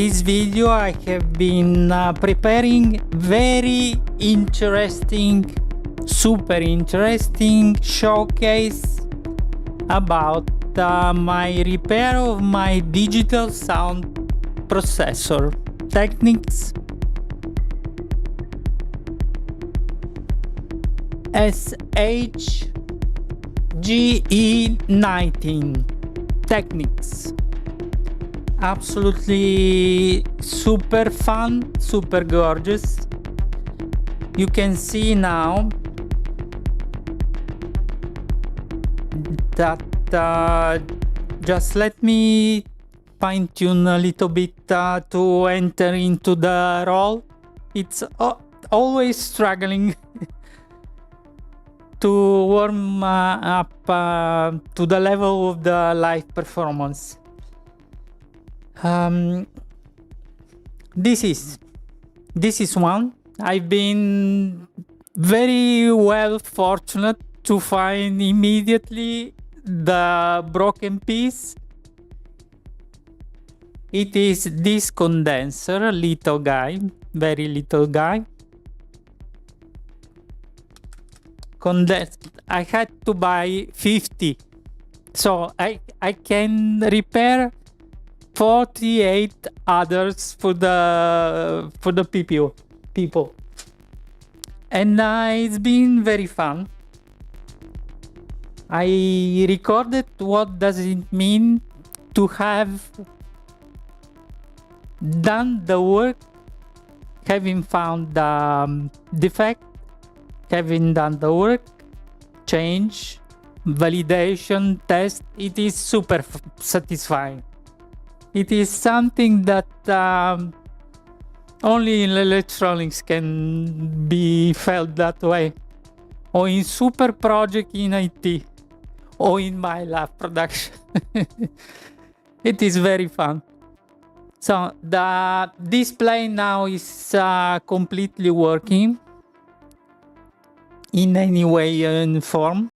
this video I have been preparing very interesting, super interesting showcase about my repair of my digital sound processor, Technics SH-GE90. Technics. Absolutely super fun, super gorgeous. You can see now that just let me fine tune a little bit to enter into the role. It's always struggling to warm up to the level of the live performance. This is one. I've been very well fortunate to find immediately the broken piece. It is this condenser, little guy, very little guy. I had to buy 50, so I can repair 48 others for the people, and it's been very fun. I recorded what does it mean to have done the work, having found the defect, having done the work, change, validation, test. It is super satisfying. It is something that only in electronics can be felt that way, or in super project in IT, or in my lab production. It is very fun. So the display now is completely working in any way and form.